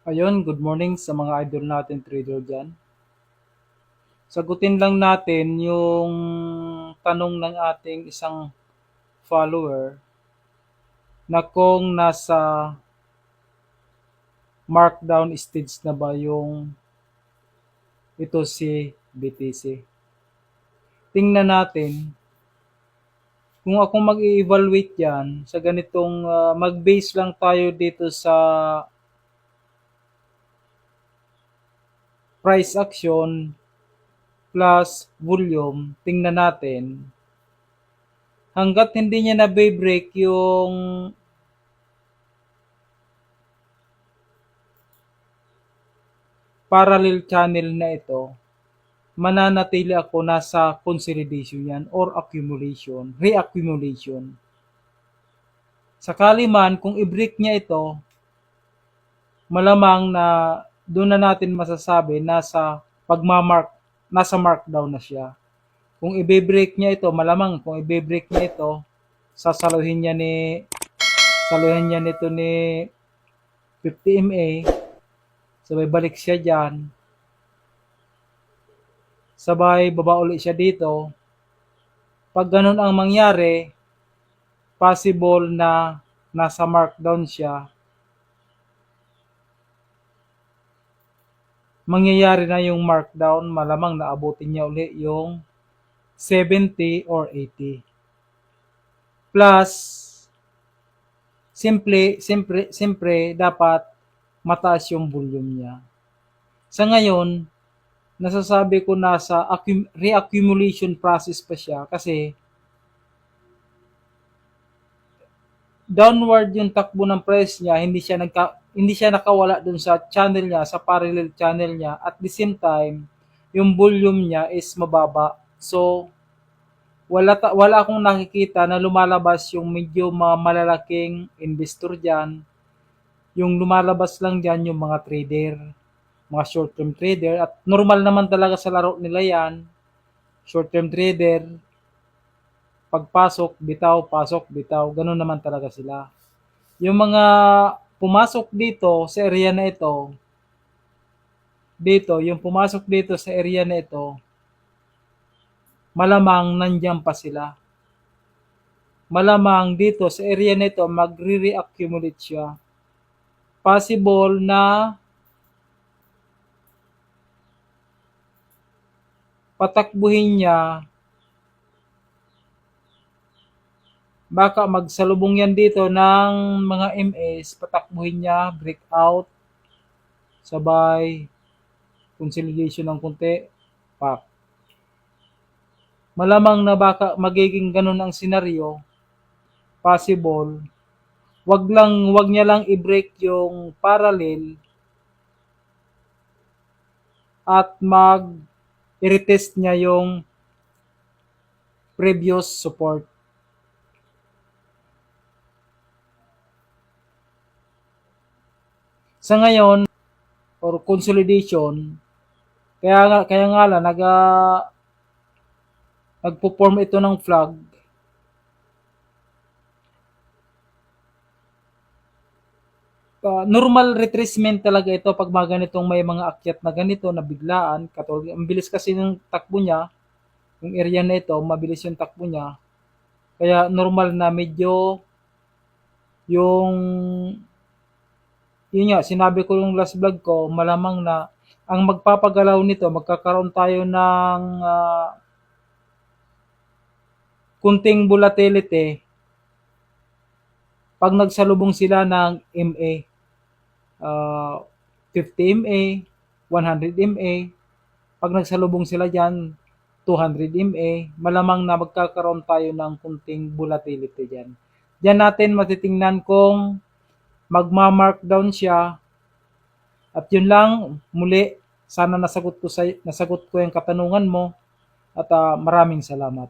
Ayun, good morning sa mga idol natin trader dyan. Sagutin lang natin yung tanong ng ating isang follower na kung nasa markdown stage na ba yung ito si BTC. Tingnan natin kung ako mag-i-evaluate yan sa ganitong mag-base lang tayo dito sa price action plus volume. Tingnan natin hanggat hindi niya na-break yung parallel channel na ito, mananatili ako nasa consolidation yan or accumulation, reaccumulation. Sakali man kung i-break niya ito, malamang na doon na natin masasabi nasa markdown na siya. Kung i-break niya ito, malamang kung i-break niya ito, sasaluhin niya nito ni 50 MA. Sabay balik siya dyan. Sabay baba ulit siya dito. Pag ganun ang mangyari, possible na nasa markdown siya. Mangyayari na yung markdown, malamang naabutin niya ulit yung 70 or 80. Plus, siyempre dapat mataas yung volume niya. Sa ngayon, nasasabi ko nasa reaccumulation process pa siya kasi downward yung takbo ng price niya, hindi siya nakawala dun sa channel niya, sa parallel channel niya. At the same time, yung volume niya is mababa. So, wala akong nakikita na lumalabas yung medyo mga malalaking investor diyan. Yung lumalabas lang diyan yung mga trader, mga short-term trader, at normal naman talaga sa laro nila yan. Short-term trader, pagpasok, bitaw, pasok, bitaw, ganun naman talaga sila. Yung mga pumasok dito sa area na ito, yung pumasok dito sa area na ito, malamang nandiyan pa sila. Malamang dito sa area na ito, magre-reaccumulate siya. Possible na patakbuhin niya, baka magsalubong yan dito ng mga MS, patakbuhin niya, breakout, sabay, consolidation ng konti, pak. Malamang na baka magiging ganun ang senaryo, possible. Wag niya lang i-break yung parallel at i-retest niya yung previous support. Sa ngayon, or consolidation, kaya nga lang nagpo-form ito ng flag. Normal retracement talaga ito pag mga ganitong may mga akyat na ganito na biglaan. Katulad, ang bilis kasi ng takbo niya, yung area na ito, mabilis yung takbo niya. Kaya normal na medyo yung yun nga, sinabi ko yung last vlog ko, malamang na ang magpapagalaw nito, magkakaroon tayo ng kunting volatility pag nagsalubong sila ng MA. 50 MA, 100 MA, pag nagsalubong sila dyan, 200 MA, malamang na magkakaroon tayo ng kunting volatility dyan. Diyan natin matitingnan kung magma-markdown siya. At yun lang, muli, sana nasagot ko yung katanungan mo at maraming salamat.